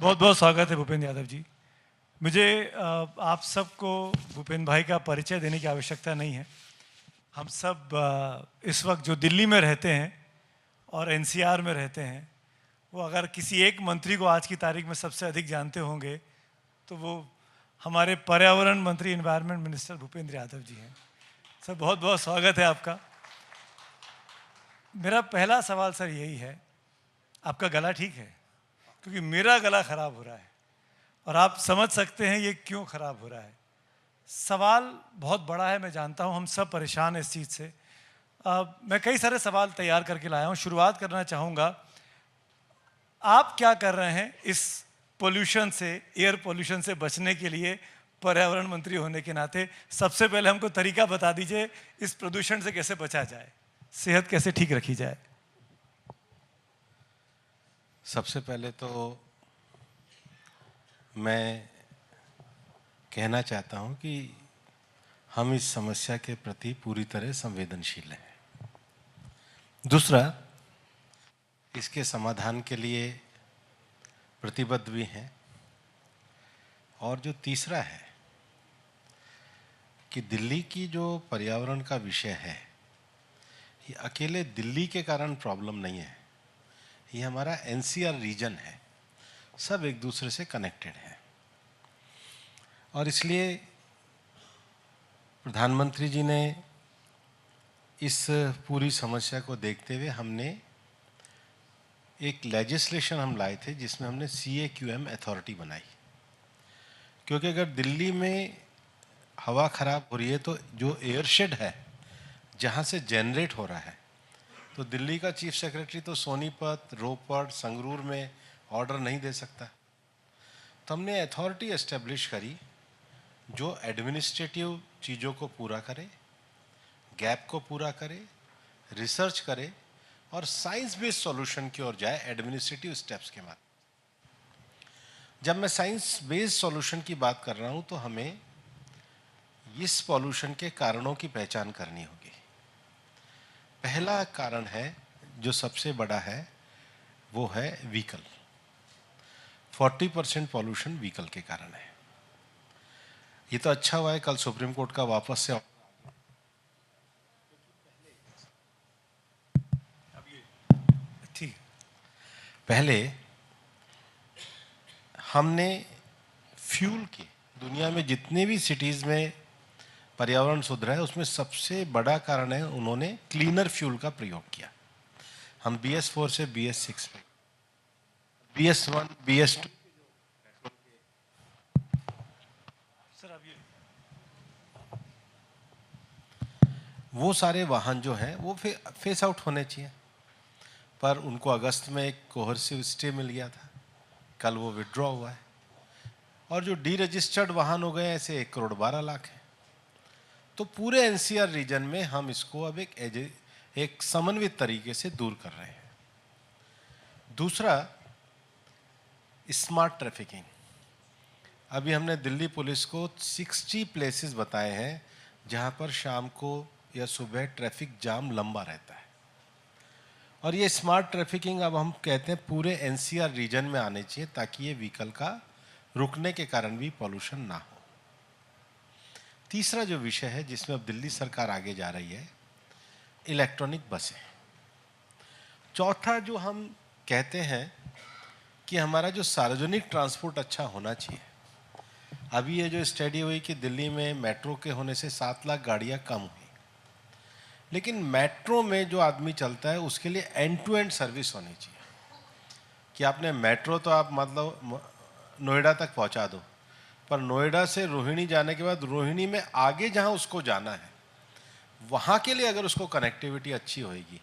बहुत बहुत स्वागत है भूपेंद्र यादव जी। मुझे आप सबको भूपेंद्र भाई का परिचय देने की आवश्यकता नहीं है। हम सब इस वक्त जो दिल्ली में रहते हैं और एनसीआर में रहते हैं, वो अगर किसी एक मंत्री को आज की तारीख में सबसे अधिक जानते होंगे तो वो हमारे पर्यावरण मंत्री, इन्वायरमेंट मिनिस्टर भूपेंद्र यादव जी हैं। सर, बहुत बहुत स्वागत है आपका। मेरा पहला सवाल सर यही है, आपका गला ठीक है? क्योंकि मेरा गला खराब हो रहा है और आप समझ सकते हैं ये क्यों खराब हो रहा है। सवाल बहुत बड़ा है, मैं जानता हूँ, हम सब परेशान हैं इस चीज़ से। मैं कई सारे सवाल तैयार करके लाया हूँ। शुरुआत करना चाहूँगा, आप क्या कर रहे हैं इस पोल्यूशन से, एयर पोल्यूशन से बचने के लिए पर्यावरण मंत्री होने के नाते? सबसे पहले हमको तरीका बता दीजिए, इस प्रदूषण से कैसे बचा जाए, सेहत कैसे ठीक रखी जाए। सबसे पहले तो मैं कहना चाहता हूं कि हम इस समस्या के प्रति पूरी तरह संवेदनशील हैं। दूसरा, इसके समाधान के लिए प्रतिबद्ध भी हैं। और जो तीसरा है कि दिल्ली की जो पर्यावरण का विषय है, ये अकेले दिल्ली के कारण प्रॉब्लम नहीं है, ये हमारा एनसीआर रीजन है, सब एक दूसरे से कनेक्टेड है। और इसलिए प्रधानमंत्री जी ने इस पूरी समस्या को देखते हुए हमने एक लेजिस्लेशन हम लाए थे जिसमें हमने CAQM अथॉरिटी बनाई। क्योंकि अगर दिल्ली में हवा खराब हो रही है तो जो एयरशेड है जहाँ से जनरेट हो रहा है, तो दिल्ली का चीफ सेक्रेटरी तो सोनीपत, रोपड़, संगरूर में ऑर्डर नहीं दे सकता। तो हमने अथॉरिटी एस्टेब्लिश करी जो एडमिनिस्ट्रेटिव चीज़ों को पूरा करे, गैप को पूरा करे, रिसर्च करे और साइंस बेस्ड सॉल्यूशन की ओर जाए एडमिनिस्ट्रेटिव स्टेप्स के बाद। जब मैं साइंस बेस्ड सॉल्यूशन की बात कर रहा हूं तो हमें इस पॉल्यूशन के कारणों की पहचान करनी होगी। पहला कारण है जो सबसे बड़ा है, वो है व्हीकल। 40% पॉल्यूशन व्हीकल के कारण है। ये तो अच्छा हुआ है कल सुप्रीम कोर्ट का वापस से ठीक। पहले हमने फ्यूल की, दुनिया में जितने भी सिटीज़ में पर्यावरण सुधरा है उसमें सबसे बड़ा कारण है उन्होंने क्लीनर फ्यूल का प्रयोग किया। हम BS4 से BS6 में, BS1, BS2 सर, अब ये वो सारे वाहन जो हैं वो फेस आउट होने चाहिए, पर उनको अगस्त में एक कोहर्सिव स्टे मिल गया था, कल वो विड्रॉ हुआ है। और जो डी रजिस्टर्ड वाहन हो गए ऐसे 1,12,00,000 हैं। तो पूरे NCR रीजन में हम इसको अब एक समन्वित तरीके से दूर कर रहे हैं। दूसरा, स्मार्ट ट्रैफिकिंग। अभी हमने दिल्ली पुलिस को 60 प्लेसेस बताए हैं जहां पर शाम को या सुबह ट्रैफिक जाम लंबा रहता है। और ये स्मार्ट ट्रैफिकिंग अब हम कहते हैं पूरे NCR रीजन में आने चाहिए ताकि ये व्हीकल का रुकने के कारण भी पॉल्यूशन ना हो। तीसरा जो विषय है जिसमें अब दिल्ली सरकार आगे जा रही है, इलेक्ट्रॉनिक बसें। चौथा जो हम कहते हैं कि हमारा जो सार्वजनिक ट्रांसपोर्ट अच्छा होना चाहिए। अभी ये जो स्टडी हुई कि दिल्ली में मेट्रो के होने से 7 लाख गाड़ियां कम हुई, लेकिन मेट्रो में जो आदमी चलता है उसके लिए एंड टू एंड सर्विस होनी चाहिए। कि आपने मेट्रो तो आप मतलब नोएडा तक पहुंचा दो, पर नोएडा से रोहिणी जाने के बाद रोहिणी में आगे जहां उसको जाना है वहां के लिए अगर उसको कनेक्टिविटी अच्छी होगी,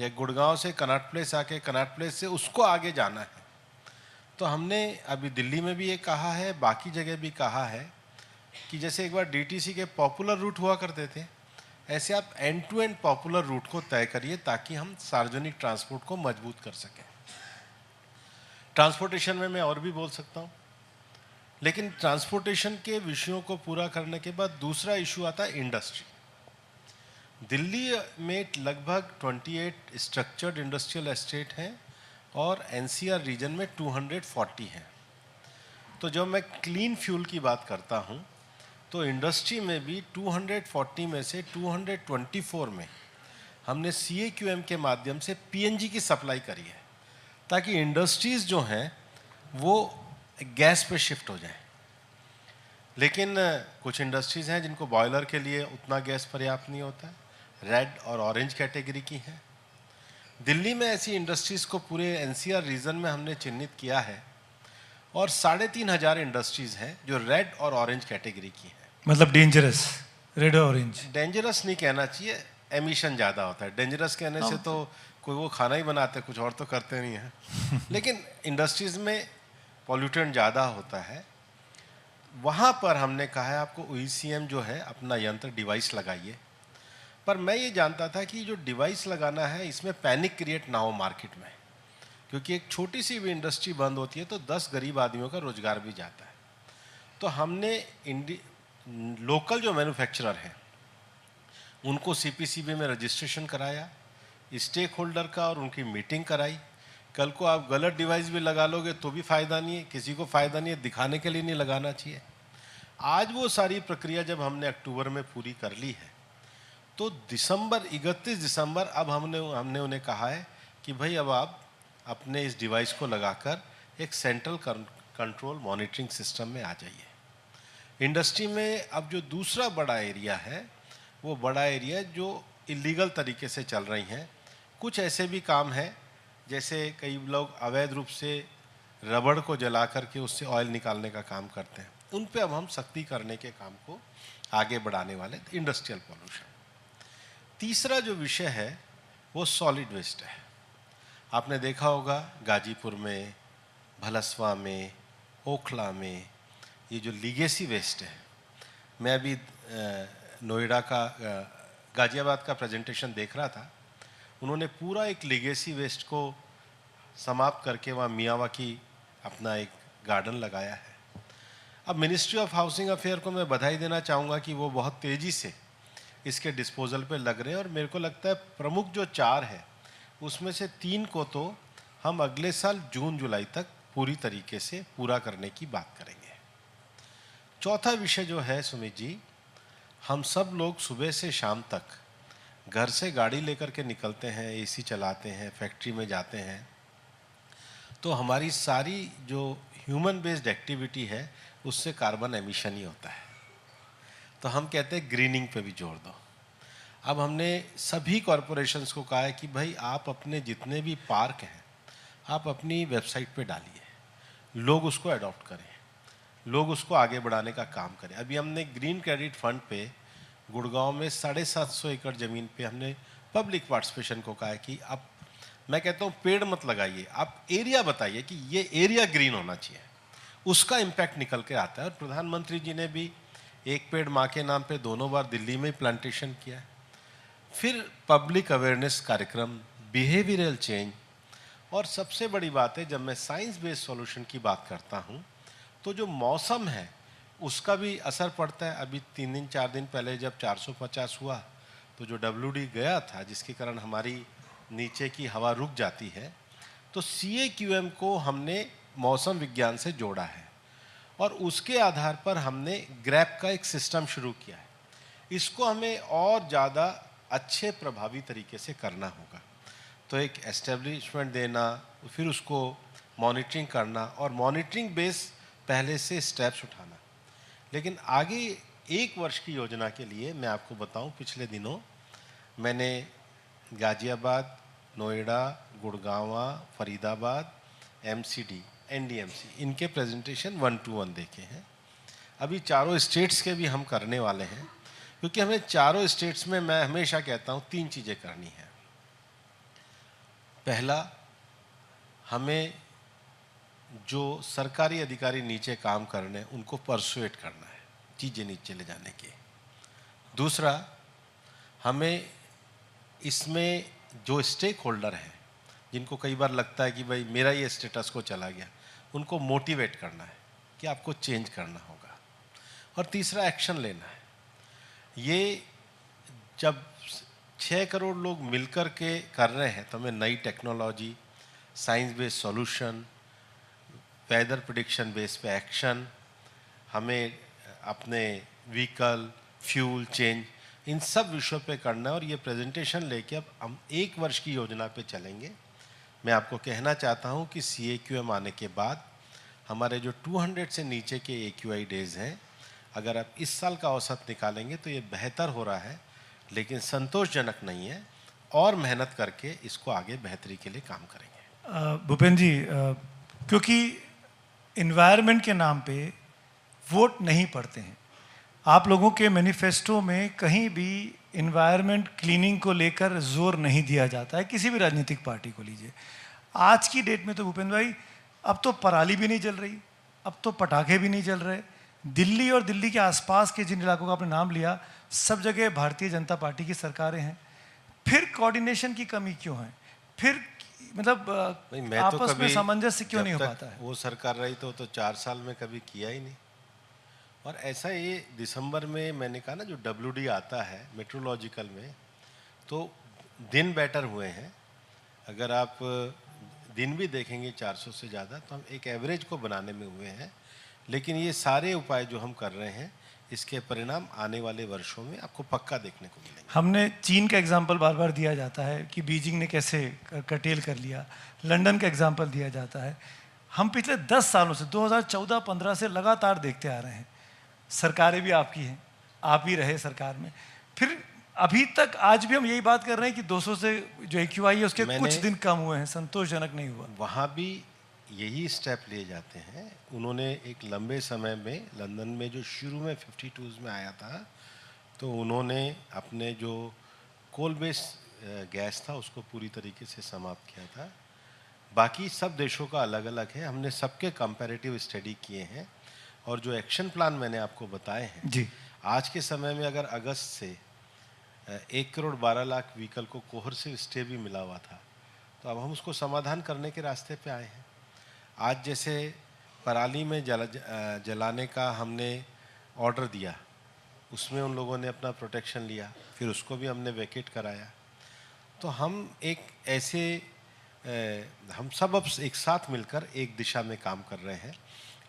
या गुड़गांव से कनॉट प्लेस आके कनॉट प्लेस से उसको आगे जाना है, तो हमने अभी दिल्ली में भी ये कहा है, बाकी जगह भी कहा है कि जैसे एक बार DTC के पॉपुलर रूट हुआ करते थे, ऐसे आप end to end popular route को तय करिए ताकि हम सार्वजनिक ट्रांसपोर्ट को मजबूत कर सकें। ट्रांसपोर्टेशन में मैं और भी बोल सकता हूँ, लेकिन ट्रांसपोर्टेशन के विषयों को पूरा करने के बाद दूसरा इशू आता है इंडस्ट्री। दिल्ली में लगभग 28 स्ट्रक्चर्ड इंडस्ट्रियल एस्टेट हैं और एनसीआर रीजन में 240 हैं। तो जब मैं क्लीन फ्यूल की बात करता हूँ तो इंडस्ट्री में भी 240 में से 224 में हमने CAQM के माध्यम से PNG की सप्लाई करी है, ताकि इंडस्ट्रीज़ जो हैं वो गैस पे शिफ्ट हो जाएं। लेकिन कुछ इंडस्ट्रीज़ हैं जिनको बॉयलर के लिए उतना गैस पर्याप्त नहीं होता है, रेड और ऑरेंज कैटेगरी की हैं। दिल्ली में ऐसी इंडस्ट्रीज़ को पूरे NCR रीजन में हमने चिन्हित किया है और 3,500 इंडस्ट्रीज़ हैं जो रेड और ऑरेंज कैटेगरी की हैं। मतलब डेंजरस, रेड और ऑरेंज। डेंजरस नहीं कहना चाहिए, एमिशन ज़्यादा होता है। डेंजरस कहने से तो कोई वो खाना ही बनाते, कुछ और तो करते नहीं हैं। लेकिन इंडस्ट्रीज़ में पॉल्यूटेंट ज़्यादा होता है, वहाँ पर हमने कहा है आपको OECM जो है अपना यंत्र डिवाइस लगाइए। पर मैं ये जानता था कि जो डिवाइस लगाना है इसमें पैनिक क्रिएट ना हो मार्केट में, क्योंकि एक छोटी सी भी इंडस्ट्री बंद होती है तो 10 गरीब आदमियों का रोजगार भी जाता है। तो हमने लोकल जो मैन्युफैक्चरर हैं उनको CPCB में रजिस्ट्रेशन कराया, स्टेक होल्डर का और उनकी मीटिंग कराई। कल को आप गलत डिवाइस भी लगा लोगे तो भी फ़ायदा नहीं है, किसी को फ़ायदा नहीं है, दिखाने के लिए नहीं लगाना चाहिए। आज वो सारी प्रक्रिया जब हमने अक्टूबर में पूरी कर ली है तो 31 दिसंबर अब हमने उन्हें कहा है कि भाई अब आप अपने इस डिवाइस को लगाकर एक सेंट्रल कंट्रोल मॉनिटरिंग सिस्टम में आ जाइए। इंडस्ट्री में अब जो दूसरा बड़ा एरिया है वो बड़ा एरिया जो इलीगल तरीके से चल रही हैं। कुछ ऐसे भी काम हैं जैसे कई लोग अवैध रूप से रबड़ को जला करके उससे ऑयल निकालने का काम करते हैं, उन पे अब हम सख्ती करने के काम को आगे बढ़ाने वाले। Industrial pollution. तीसरा जो विषय है वो सॉलिड वेस्ट है। आपने देखा होगा गाजीपुर में, भलसवा में, ओखला में ये जो लीगेसी वेस्ट है। मैं अभी नोएडा का गाजियाबाद का प्रेजेंटेशन देख रहा था, उन्होंने पूरा एक लीगेसी वेस्ट को समाप्त करके वहाँ मियावाकी अपना एक गार्डन लगाया है। अब मिनिस्ट्री ऑफ हाउसिंग अफेयर को मैं बधाई देना चाहूँगा कि वो बहुत तेज़ी से इसके डिस्पोजल पे लग रहे हैं और मेरे को लगता है प्रमुख जो 4 है उसमें से 3 को तो हम अगले साल जून जुलाई तक पूरी तरीके से पूरा करने की बात करेंगे। चौथा विषय जो है सुमित जी, हम सब लोग सुबह से शाम तक घर से गाड़ी लेकर के निकलते हैं, AC चलाते हैं, फैक्ट्री में जाते हैं, तो हमारी सारी जो ह्यूमन बेस्ड एक्टिविटी है उससे कार्बन एमिशन ही होता है। तो हम कहते हैं ग्रीनिंग पे भी जोर दो। अब हमने सभी कॉरपोरेशंस को कहा है कि भाई आप अपने जितने भी पार्क हैं आप अपनी वेबसाइट पे डालिए, लोग उसको अडॉप्ट करें, लोग उसको आगे बढ़ाने का काम करें। अभी हमने ग्रीन क्रेडिट फंड पे गुड़गांव में 750 एकड़ ज़मीन पे हमने पब्लिक पार्टिसिपेशन को कहा है कि आप, मैं कहता हूँ पेड़ मत लगाइए, आप एरिया बताइए कि ये एरिया ग्रीन होना चाहिए, उसका इम्पैक्ट निकल के आता है। और प्रधानमंत्री जी ने भी एक पेड़ माँ के नाम पे दोनों बार दिल्ली में प्लांटेशन किया है। फिर पब्लिक अवेयरनेस कार्यक्रम, बिहेवियरल चेंज, और सबसे बड़ी बात है जब मैं साइंस बेस्ड सॉल्यूशन की बात करता हूँ तो जो मौसम है उसका भी असर पड़ता है। अभी 3 दिन 4 दिन पहले जब 450 हुआ तो जो WD गया था जिसके कारण हमारी नीचे की हवा रुक जाती है, तो CAQM को हमने मौसम विज्ञान से जोड़ा है और उसके आधार पर हमने ग्रैप का एक सिस्टम शुरू किया है। इसको हमें और ज़्यादा अच्छे प्रभावी तरीके से करना होगा। तो एक एस्टेब्लिशमेंट देना, फिर उसको मॉनिटरिंग करना और मॉनिटरिंग बेस पहले से स्टेप्स उठाना। लेकिन आगे 1 वर्ष की योजना के लिए मैं आपको बताऊं, पिछले दिनों मैंने गाजियाबाद, नोएडा, गुड़गांव, फरीदाबाद, MCD, NDMC इनके प्रेजेंटेशन 1 to 1 देखे हैं। अभी चारों स्टेट्स के भी हम करने वाले हैं, क्योंकि हमें चारों स्टेट्स में, मैं हमेशा कहता हूँ 3 चीज़ें करनी है। पहला, हमें जो सरकारी अधिकारी नीचे काम कर रहे हैं उनको परसुएट करना है चीज़ें नीचे ले जाने की। दूसरा, हमें इसमें जो स्टेक होल्डर हैं जिनको कई बार लगता है कि भाई मेरा ये स्टेटस को चला गया, उनको मोटिवेट करना है कि आपको चेंज करना होगा। और तीसरा, एक्शन लेना है। ये जब 6 करोड़ लोग मिलकर के कर रहे हैं तो हमें नई technology, science based solution, weather prediction base पे एक्शन, हमें अपने व्हीकल, फ्यूल चेंज, इन सब विषयों पे करना है। और ये प्रेजेंटेशन लेके अब हम 1 वर्ष की योजना पे चलेंगे। मैं आपको कहना चाहता हूँ कि CAQM आने के बाद हमारे जो 200 से नीचे के AQI डेज हैं, अगर आप इस साल का औसत निकालेंगे तो ये बेहतर हो रहा है, लेकिन संतोषजनक नहीं है, और मेहनत करके इसको आगे बेहतरी के लिए काम करेंगे। भूपेंद्र जी, क्योंकि इन्वायरमेंट के नाम पे वोट नहीं पड़ते हैं, आप लोगों के मैनिफेस्टो में कहीं भी इन्वायरमेंट क्लीनिंग को लेकर जोर नहीं दिया जाता है, किसी भी राजनीतिक पार्टी को लीजिए। आज की डेट में तो भूपेंद्र भाई, अब तो पराली भी नहीं जल रही, अब तो पटाखे भी नहीं जल रहे। दिल्ली और दिल्ली के आसपास के जिन इलाकों का आपने नाम लिया, सब जगह भारतीय जनता पार्टी की सरकारें हैं। फिर कोऑर्डिनेशन की कमी क्यों है? फिर मतलब नहीं, मैं तो आपस में कभी सामंजस्य क्यों जब नहीं हो तक पाता है? वो सरकार रही तो 4 साल में कभी किया ही नहीं। और ऐसा ये दिसंबर में मैंने कहा ना, जो WD आता है मेट्रोलॉजिकल में, तो दिन बेटर हुए हैं। अगर आप दिन भी देखेंगे 400 से ज़्यादा, तो हम एक एवरेज को बनाने में हुए हैं। लेकिन ये सारे उपाय जो हम कर रहे हैं, इसके परिणाम आने वाले वर्षों में आपको पक्का देखने को मिलेंगे। हमने चीन का एग्जाम्पल बार बार दिया जाता है कि बीजिंग ने कैसे कटेल कर लिया, लंदन का एग्जाम्पल दिया जाता है। हम पिछले 10 सालों से 2014-15 से लगातार देखते आ रहे हैं, सरकारें भी आपकी हैं, आप ही रहे सरकार में, फिर अभी तक आज भी हम यही बात कर रहे हैं कि 200 से जो AQI है उसके कुछ दिन कम हुए हैं, संतोषजनक नहीं हुआ। वहाँ भी यही स्टेप लिए जाते हैं। उन्होंने एक लंबे समय में लंदन में जो शुरू में 52 में आया था, तो उन्होंने अपने जो कोल बेस्ड गैस था उसको पूरी तरीके से समाप्त किया था। बाकी सब देशों का अलग अलग है, हमने सबके कंपैरेटिव स्टडी किए हैं। और जो एक्शन प्लान मैंने आपको बताए हैं जी, आज के समय में, अगर अगस्त से 1,12,00,000 व्हीकल को कोहर्सिव स्टे भी मिला हुआ था, तो अब हम उसको समाधान करने के रास्ते पे आए हैं। आज जैसे पराली में जलाने का हमने ऑर्डर दिया, उसमें उन लोगों ने अपना प्रोटेक्शन लिया, फिर उसको भी हमने वैकेट कराया। तो हम एक ऐसे हम सब अब एक साथ मिलकर एक दिशा में काम कर रहे हैं,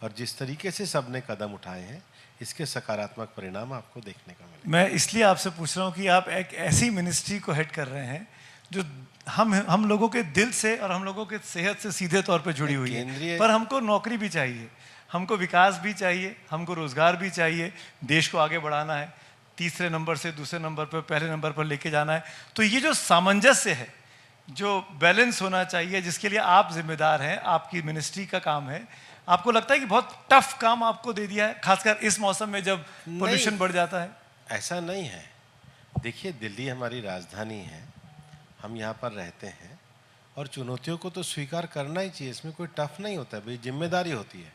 और जिस तरीके से सबने कदम उठाए हैं, इसके सकारात्मक परिणाम आपको देखने को मिलेंगे। मैं इसलिए आपसे पूछ रहा हूँ कि आप एक ऐसी मिनिस्ट्री को हेड कर रहे हैं जो हम लोगों के दिल से और हम लोगों के सेहत से सीधे तौर पे जुड़ी हुई है। पर हमको नौकरी भी चाहिए, हमको विकास भी चाहिए, हमको रोजगार भी चाहिए, देश को आगे बढ़ाना है, तीसरे नंबर से दूसरे नंबर पर, पहले नंबर पर लेके जाना है। तो ये जो सामंजस्य है, जो बैलेंस होना चाहिए, जिसके लिए आप जिम्मेदार हैं, आपकी मिनिस्ट्री का काम है, आपको लगता है कि बहुत टफ काम आपको दे दिया है, खासकर इस मौसम में जब पोल्यूशन बढ़ जाता है? ऐसा नहीं है। देखिए, दिल्ली हमारी राजधानी है, हम यहाँ पर रहते हैं, और चुनौतियों को तो स्वीकार करना ही चाहिए। इसमें कोई टफ नहीं होता है भाई, जिम्मेदारी होती है,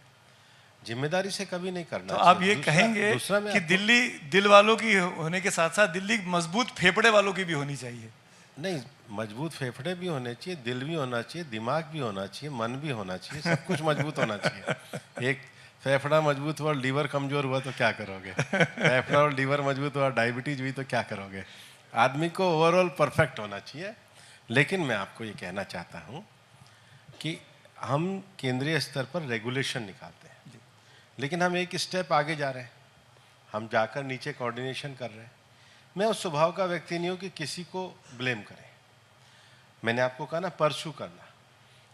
जिम्मेदारी से कभी नहीं करना। तो आप ये कहेंगे कि दिल्ली दिल वालों की होने के साथ साथ दिल्ली मजबूत फेफड़े वालों की भी होनी चाहिए? नहीं, मजबूत फेफड़े भी होने चाहिए, दिल भी होना चाहिए, दिमाग भी होना चाहिए, मन भी होना चाहिए, सब कुछ मजबूत होना चाहिए। एक फेफड़ा मजबूत हुआ, लीवर कमजोर हुआ तो क्या करोगे? फेफड़ा और लीवर मजबूत हुआ, डायबिटीज हुई तो क्या करोगे? आदमी को ओवरऑल परफेक्ट होना चाहिए। लेकिन मैं आपको ये कहना चाहता हूँ कि हम केंद्रीय स्तर पर रेगुलेशन निकालते हैं, लेकिन हम एक स्टेप आगे जा रहे हैं, हम जाकर नीचे कोऑर्डिनेशन कर रहे हैं। मैं उस स्वभाव का व्यक्ति नहीं हूँ कि किसी को ब्लेम करें। मैंने आपको कहा ना, परसू करना।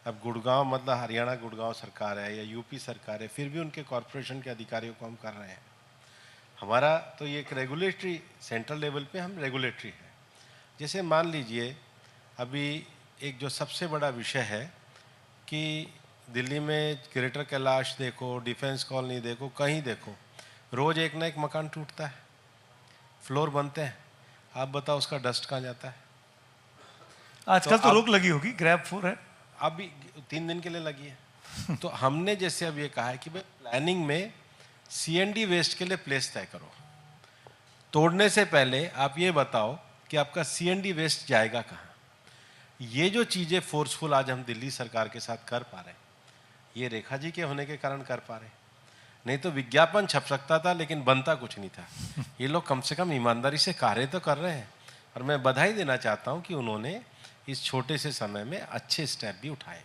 अब गुड़गांव, मतलब हरियाणा गुड़गांव सरकार है या यूपी सरकार है, फिर भी उनके कॉरपोरेशन के अधिकारियों को हम कर रहे हैं। हमारा तो ये एक रेगुलेटरी, सेंट्रल लेवल पे हम रेगुलेटरी है। जैसे मान लीजिए, अभी एक जो सबसे बड़ा विषय है कि दिल्ली में ग्रेटर कैलाश देखो, डिफेंस कॉलोनी देखो, कहीं देखो, रोज़ एक ना एक मकान टूटता है, फ्लोर बनते हैं। आप बताओ उसका डस्ट कहाँ जाता है? आजकल तो रोक लगी होगी, ग्रैब 4 है, अभी 3 दिन के लिए लगी है। तो हमने जैसे अब ये कहा है कि भाई प्लानिंग में CND वेस्ट के लिए प्लेस तय करो। तोड़ने से पहले आप ये बताओ कि आपका CND वेस्ट जाएगा कहाँ। ये जो चीज़ें फोर्सफुल आज हम दिल्ली सरकार के साथ कर पा रहे हैं, ये रेखा जी के होने के कारण कर पा रहे हैं। नहीं तो विज्ञापन छप सकता था, लेकिन बनता कुछ नहीं था। ये लोग कम से कम ईमानदारी से कार्य तो कर रहे हैं, और मैं बधाई देना चाहता हूँ कि उन्होंने इस छोटे से समय में अच्छे स्टेप भी उठाए।